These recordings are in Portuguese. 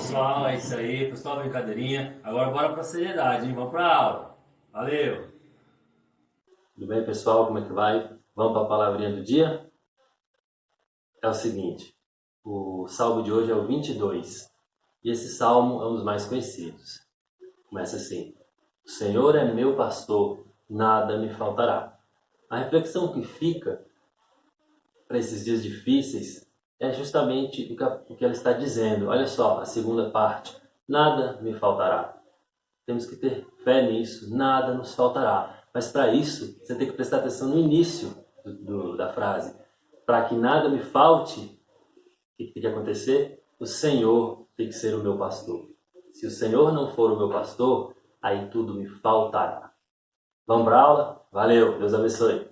pessoal, é isso aí, foi só uma brincadeirinha. Agora bora pra seriedade, hein? Vamos pra aula. Valeu! Tudo bem, pessoal? Como é que vai? Vamos para a palavrinha do dia? É o seguinte, o salmo de hoje é o 22, e esse salmo é um dos mais conhecidos. Começa assim: O Senhor é meu pastor, nada me faltará. A reflexão que fica para esses dias difíceis é justamente o que ela está dizendo. Olha só, a segunda parte: nada me faltará. Temos que ter fé nisso, nada nos faltará. Mas para isso, você tem que prestar atenção no início da frase. Para que nada me falte, o que tem que acontecer? O Senhor tem que ser o meu pastor. Se o Senhor não for o meu pastor, aí tudo me faltará. Vamos para a aula? Valeu, Deus abençoe.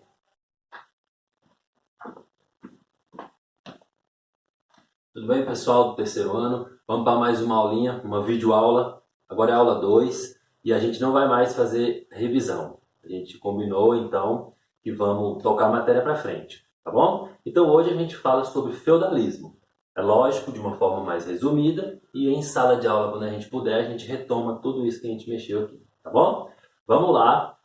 Tudo bem, pessoal do terceiro ano? Vamos para mais uma aulinha, uma videoaula. Agora é a aula 2 e a gente não vai mais fazer revisão. A gente combinou, então, que vamos tocar a matéria para frente, tá bom? Então, hoje a gente fala sobre feudalismo. É lógico, de uma forma mais resumida, e em sala de aula, quando a gente puder, a gente retoma tudo isso que a gente mexeu aqui, tá bom? Vamos lá.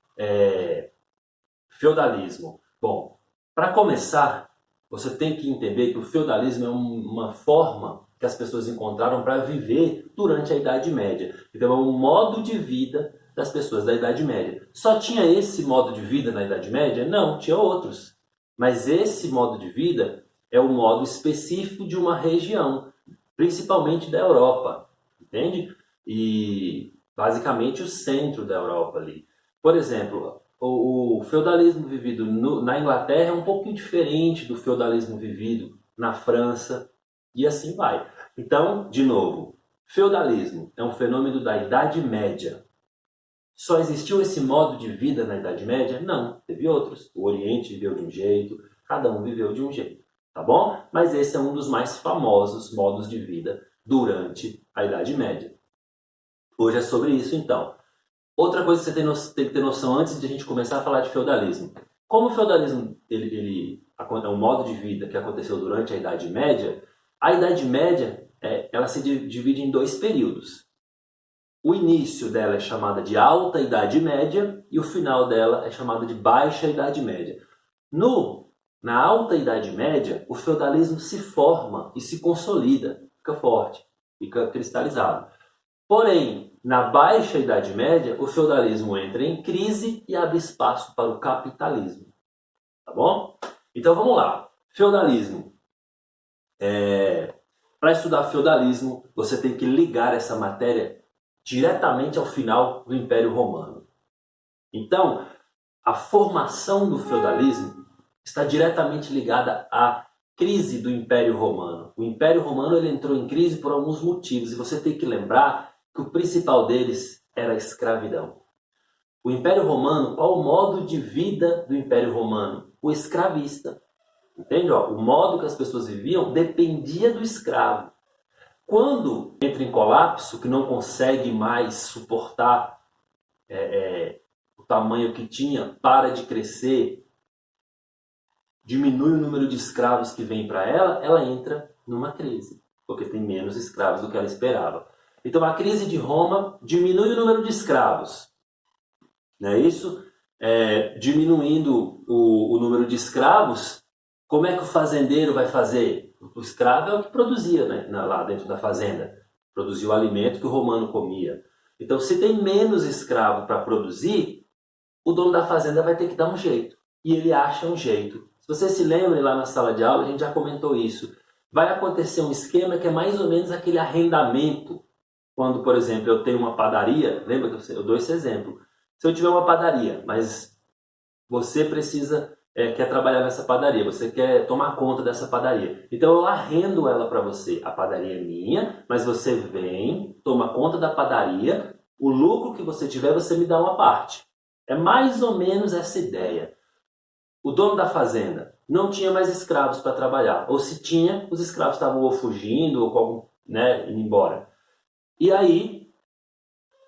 Feudalismo. Bom, para começar, você tem que entender que o feudalismo é uma forma que as pessoas encontraram para viver durante a Idade Média. Então é um modo de vida das pessoas da Idade Média. Só tinha esse modo de vida na Idade Média? Não, tinha outros. Mas esse modo de vida é o modo específico de uma região, principalmente da Europa, entende? E basicamente o centro da Europa ali. Por exemplo, o feudalismo vivido na Inglaterra é um pouquinho diferente do feudalismo vivido na França, e assim vai. Então, de novo, feudalismo é um fenômeno da Idade Média. Só existiu esse modo de vida na Idade Média? Não, teve outros. O Oriente viveu de um jeito, cada um viveu de um jeito, tá bom? Mas esse é um dos mais famosos modos de vida durante a Idade Média. Hoje é sobre isso, então. Outra coisa que você tem que ter noção antes de a gente começar a falar de feudalismo. Como o feudalismo é um modo de vida que aconteceu durante a Idade Média ela se divide em dois períodos. O início dela é chamada de Alta Idade Média e o final dela é chamado de Baixa Idade Média. Na Alta Idade Média, o feudalismo se forma e se consolida, fica forte, fica cristalizado. Porém, na Baixa Idade Média, o feudalismo entra em crise e abre espaço para o capitalismo. Tá bom? Então vamos lá. Feudalismo. Para estudar feudalismo, você tem que ligar essa matéria diretamente ao final do Império Romano. Então, a formação do feudalismo está diretamente ligada à crise do Império Romano. O Império Romano ele entrou em crise por alguns motivos e você tem que lembrar que o principal deles era a escravidão. O Império Romano, qual o modo de vida do Império Romano? O escravista. Entende? O modo que as pessoas viviam dependia do escravo. Quando entra em colapso, que não consegue mais suportar o tamanho que tinha, para de crescer, diminui o número de escravos que vem para ela entra numa crise, porque tem menos escravos do que ela esperava. Então a crise de Roma diminui o número de escravos, não é isso? Diminuindo o número de escravos, como é que o fazendeiro vai fazer? O escravo é o que produzia, né, lá dentro da fazenda, produzia o alimento que o romano comia. Então se tem menos escravo para produzir, o dono da fazenda vai ter que dar um jeito, e ele acha um jeito. Se você se lembra lá na sala de aula, a gente já comentou isso. Vai acontecer um esquema que é mais ou menos aquele arrendamento. Quando, por exemplo, eu tenho uma padaria, lembra que eu dou esse exemplo. Se eu tiver uma padaria, mas você quer trabalhar nessa padaria, você quer tomar conta dessa padaria. Então eu arrendo ela para você. A padaria é minha, mas você vem, toma conta da padaria, o lucro que você tiver, você me dá uma parte. É mais ou menos essa ideia. O dono da fazenda não tinha mais escravos para trabalhar. Ou se tinha, os escravos estavam ou fugindo ou indo embora. E aí,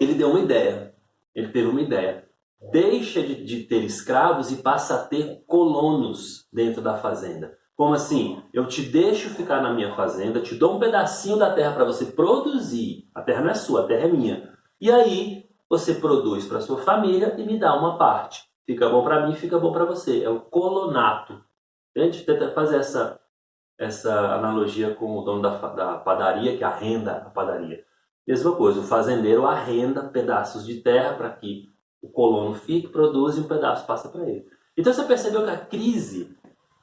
ele deu uma ideia. Ele teve uma ideia. Deixa de ter escravos e passa a ter colonos dentro da fazenda. Como assim? Eu te deixo ficar na minha fazenda, te dou um pedacinho da terra para você produzir. A terra não é sua, a terra é minha. E aí você produz para sua família e me dá uma parte. Fica bom para mim, fica bom para você. É o colonato. A gente tenta fazer essa analogia com o dono da padaria, que arrenda a padaria. Mesma coisa, o fazendeiro arrenda pedaços de terra para que o colono fique, produz e um pedaço passa para ele. Então você percebeu que a crise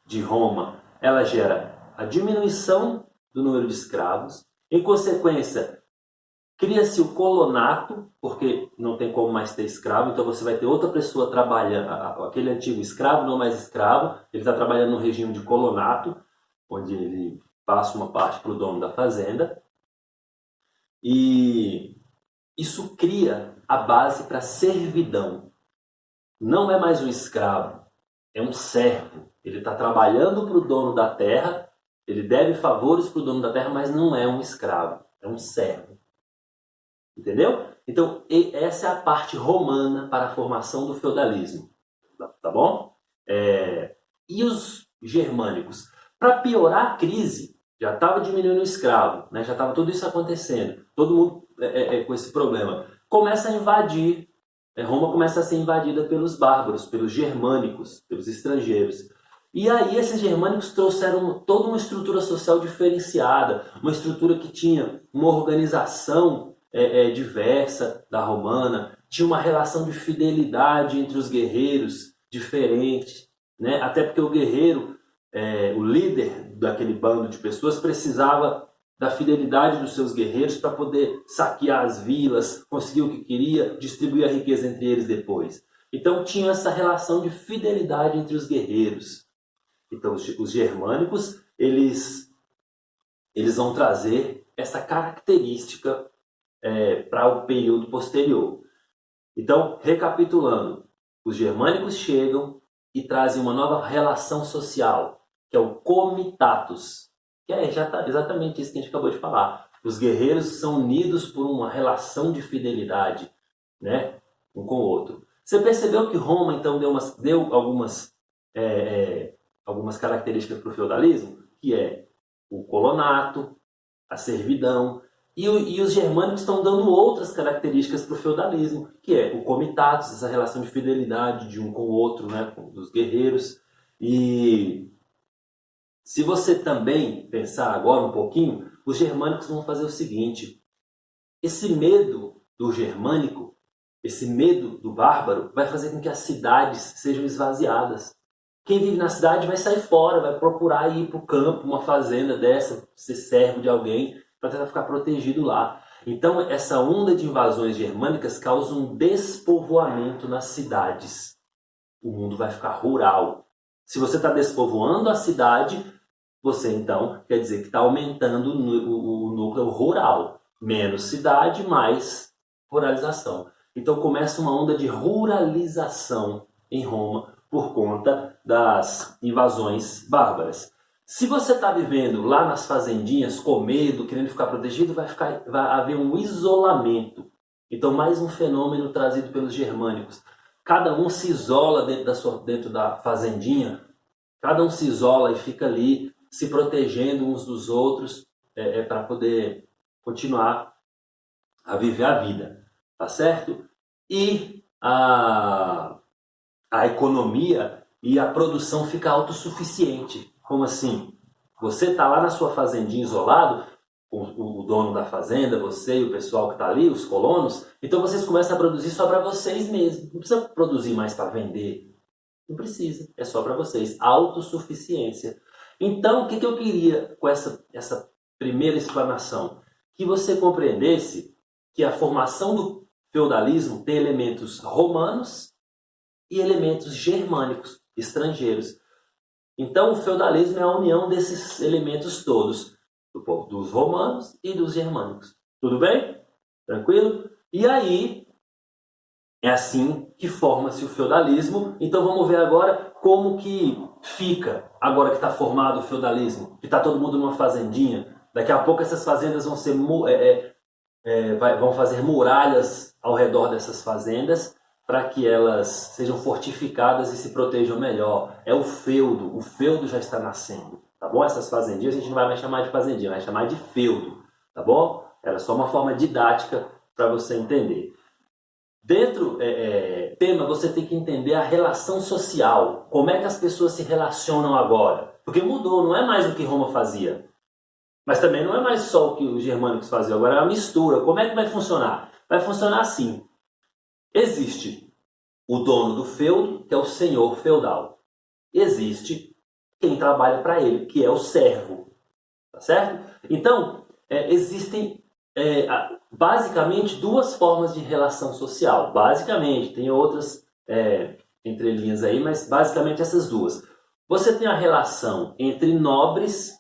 de Roma, ela gera a diminuição do número de escravos, em consequência, cria-se o colonato, porque não tem como mais ter escravo, então você vai ter outra pessoa trabalhando, aquele antigo escravo não mais escravo, ele está trabalhando no regime de colonato, onde ele passa uma parte para o dono da fazenda, e isso cria a base para a servidão. Não é mais um escravo, é um servo. Ele está trabalhando para o dono da terra, ele deve favores para o dono da terra, mas não é um escravo, é um servo. Entendeu? Então, essa é a parte romana para a formação do feudalismo. Tá bom? E os germânicos? Para piorar a crise, já estava diminuindo o escravo, né? Já estava tudo isso acontecendo, todo mundo com esse problema. Começa a invadir, Roma começa a ser invadida pelos bárbaros, pelos germânicos, pelos estrangeiros. E aí esses germânicos trouxeram toda uma estrutura social diferenciada, uma estrutura que tinha uma organização diversa da romana, tinha uma relação de fidelidade entre os guerreiros diferente, né? Até porque o guerreiro, o líder daquele bando de pessoas, precisava da fidelidade dos seus guerreiros para poder saquear as vilas, conseguir o que queria, distribuir a riqueza entre eles depois. Então tinha essa relação de fidelidade entre os guerreiros. Então os germânicos, eles vão trazer essa característica para o período posterior. Então, recapitulando, os germânicos chegam e trazem uma nova relação social, que é o comitatus, que é exatamente isso que a gente acabou de falar. Os guerreiros são unidos por uma relação de fidelidade, né, um com o outro. Você percebeu que Roma, então, deu algumas características para o feudalismo, que é o colonato, a servidão, e os germânicos estão dando outras características para o feudalismo, que é o comitatus, essa relação de fidelidade de um com o outro, né, dos guerreiros. E se você também pensar agora um pouquinho, os germânicos vão fazer o seguinte: esse medo do germânico, esse medo do bárbaro, vai fazer com que as cidades sejam esvaziadas. Quem vive na cidade vai sair fora, vai procurar ir para o campo, uma fazenda dessa, ser servo de alguém, para tentar ficar protegido lá. Então, essa onda de invasões germânicas causa um despovoamento nas cidades. O mundo vai ficar rural. Se você está despovoando a cidade, você então quer dizer que está aumentando o núcleo rural. Menos cidade, mais ruralização. Então começa uma onda de ruralização em Roma por conta das invasões bárbaras. Se você está vivendo lá nas fazendinhas, com medo, querendo ficar protegido, vai haver um isolamento. Então mais um fenômeno trazido pelos germânicos. Cada um se isola dentro da fazendinha, cada um se isola e fica ali se protegendo uns dos outros para poder continuar a viver a vida, tá certo? E a economia e a produção fica autossuficiente. Como assim? Você está lá na sua fazendinha isolado, o dono da fazenda, você e o pessoal que está ali, os colonos, então vocês começam a produzir só para vocês mesmos. Não precisa produzir mais para vender. Não precisa, é só para vocês. Autossuficiência. Então, o que eu queria com essa primeira explanação? Que você compreendesse que a formação do feudalismo tem elementos romanos e elementos germânicos, estrangeiros. Então, o feudalismo é a união desses elementos todos, dos romanos e dos germânicos. Tudo bem? Tranquilo? E aí, é assim que forma-se o feudalismo. Então, vamos ver agora como que fica, agora que está formado o feudalismo, que está todo mundo numa fazendinha. Daqui a pouco essas fazendas vão fazer muralhas ao redor dessas fazendas para que elas sejam fortificadas e se protejam melhor. É o feudo já está nascendo, tá bom? Essas fazendinhas a gente não vai mais chamar de fazendinha, vai chamar de feudo, tá bom? Era só uma forma didática para você entender. Dentro tema, você tem que entender a relação social, como é que as pessoas se relacionam agora. Porque mudou, não é mais o que Roma fazia. Mas também não é mais só o que os germânicos faziam, agora é uma mistura. Como é que vai funcionar? Vai funcionar assim. Existe o dono do feudo, que é o senhor feudal. Existe quem trabalha para ele, que é o servo. Tá certo? Então, existem basicamente duas formas de relação social. Basicamente, tem outras entrelinhas aí, mas basicamente essas duas. Você tem a relação entre nobres,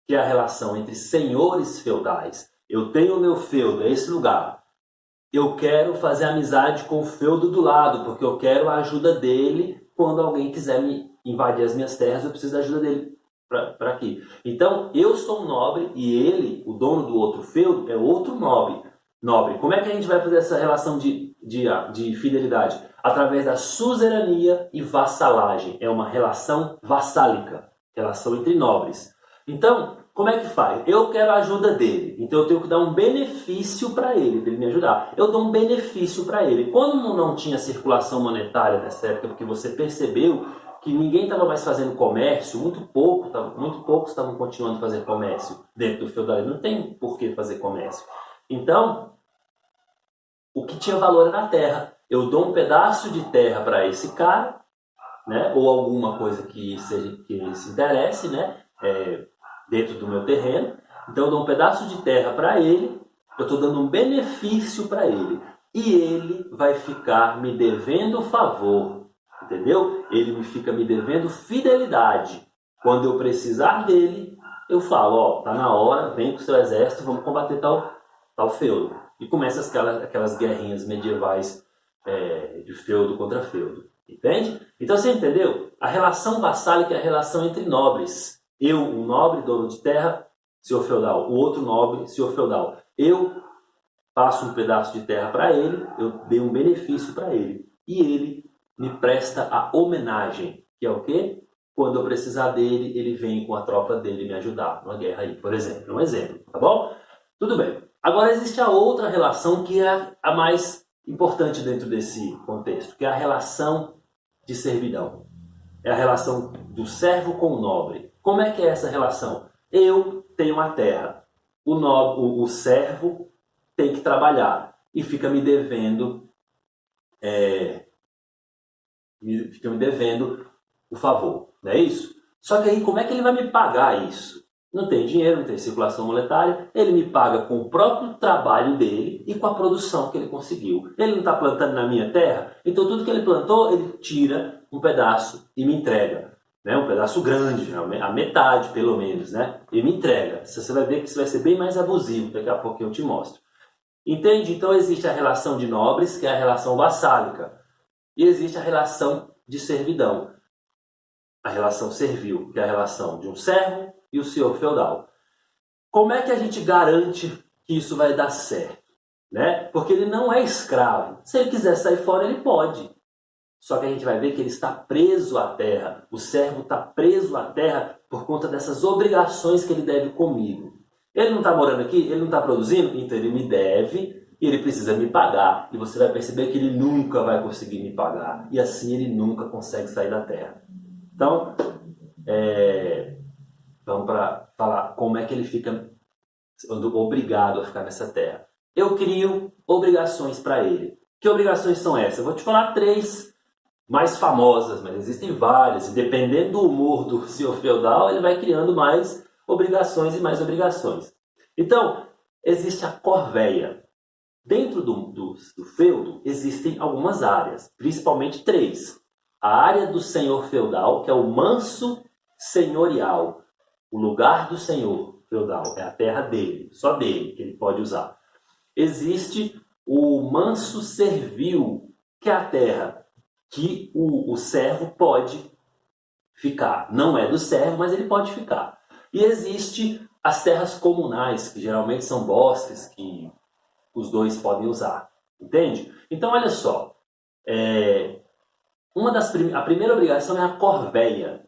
que é a relação entre senhores feudais. Eu tenho o meu feudo, é esse lugar. Eu quero fazer amizade com o feudo do lado, porque eu quero a ajuda dele quando alguém quiser me invadir as minhas terras, eu preciso da ajuda dele para aqui. Então, eu sou um nobre e ele, o dono do outro feudo, é outro nobre. Como é que a gente vai fazer essa relação de fidelidade? Através da suzerania e vassalagem. É uma relação vassálica, relação entre nobres. Então, como é que faz? Eu quero a ajuda dele, então eu tenho que dar um benefício para ele me ajudar. Eu dou um benefício para ele. Quando não tinha circulação monetária nessa época, porque você percebeu que ninguém estava mais fazendo comércio, muito poucos estavam continuando a fazer comércio dentro do feudalismo. Não tem por que fazer comércio. Então, o que tinha valor era a terra. Eu dou um pedaço de terra para esse cara, né? Ou alguma coisa que se interesse, né? Dentro do meu terreno. Então eu dou um pedaço de terra para ele, eu estou dando um benefício para ele. E ele vai ficar me devendo favor, entendeu? Ele fica me devendo fidelidade. Quando eu precisar dele, eu falo, tá na hora, vem com o seu exército, vamos combater tal feudo. E começa aquelas guerrinhas medievais de feudo contra feudo. Entende? Então você entendeu? A relação vassálica é a relação entre nobres. Eu, um nobre, dono de terra, senhor feudal. O outro nobre, senhor feudal. Eu passo um pedaço de terra para ele, eu dei um benefício para ele. E ele me presta a homenagem, que é o quê? Quando eu precisar dele, ele vem com a tropa dele me ajudar numa guerra aí, por exemplo. Um exemplo, tá bom? Tudo bem. Agora existe a outra relação que é a mais importante dentro desse contexto, que é a relação de servidão. É a relação do servo com o nobre. Como é que é essa relação? Eu tenho uma terra. O servo tem que trabalhar e fica me devendo o favor. Não é isso? Só que aí como é que ele vai me pagar isso? Não tem dinheiro, não tem circulação monetária, ele me paga com o próprio trabalho dele e com a produção que ele conseguiu. Ele não está plantando na minha terra, então tudo que ele plantou, ele tira um pedaço e me entrega. Né? Um pedaço grande, a metade pelo menos, né? E me entrega. Você vai ver que isso vai ser bem mais abusivo, daqui a pouco eu te mostro. Entende? Então existe a relação de nobres, que é a relação vassálica. E existe a relação de servidão. A relação servil, que é a relação de um servo e o senhor feudal. Como é que a gente garante que isso vai dar certo? Né? Porque ele não é escravo. Se ele quiser sair fora, ele pode. Só que a gente vai ver que ele está preso à terra. O servo está preso à terra por conta dessas obrigações que ele deve comigo. Ele não está morando aqui, ele não está produzindo, então ele me deve e ele precisa me pagar. E você vai perceber que ele nunca vai conseguir me pagar. E assim ele nunca consegue sair da terra. Então, vamos para falar como é que ele fica obrigado a ficar nessa terra. Eu crio obrigações para ele. Que obrigações são essas? Eu vou te falar 3 mais famosas, mas existem várias. E dependendo do humor do senhor feudal, ele vai criando mais obrigações e mais obrigações. Então, existe a corvéia. Dentro do feudo, existem algumas áreas, principalmente 3. A área do senhor feudal, que é o manso senhorial. O lugar do senhor feudal é a terra dele, só dele, que ele pode usar. Existe o manso servil, que é a terra que o servo pode ficar. Não é do servo, mas ele pode ficar. E existe as terras comunais, que geralmente são bosques, que os dois podem usar. Entende? Então, olha só. A primeira obrigação é a corvéia,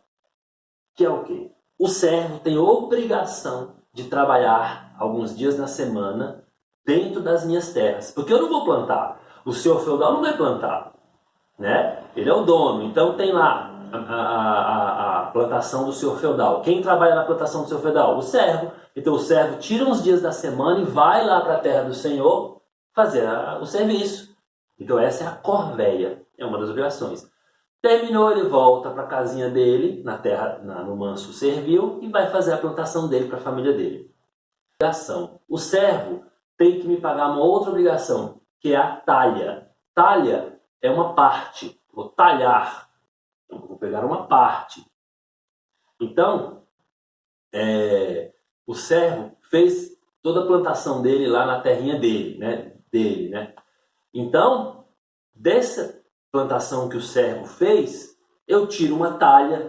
que é o quê? O servo tem obrigação de trabalhar alguns dias na semana dentro das minhas terras, porque eu não vou plantar. O senhor feudal não vai plantar, né? Ele é o dono, então tem lá a plantação do senhor feudal. Quem trabalha na plantação do senhor feudal? O servo. Então o servo tira uns dias da semana e vai lá para a terra do senhor fazer o serviço. Então essa é a corvéia, é uma das obrigações. Terminou, ele volta para a casinha dele, na terra, no manso servil, e vai fazer a plantação dele para a família dele. Obrigação. O servo tem que me pagar uma outra obrigação, que é a talha. Talha é uma parte, vou talhar, então, vou pegar uma parte. Então, o servo fez toda a plantação dele lá na terrinha dele, né? Então, dessa plantação que o servo fez, eu tiro uma talha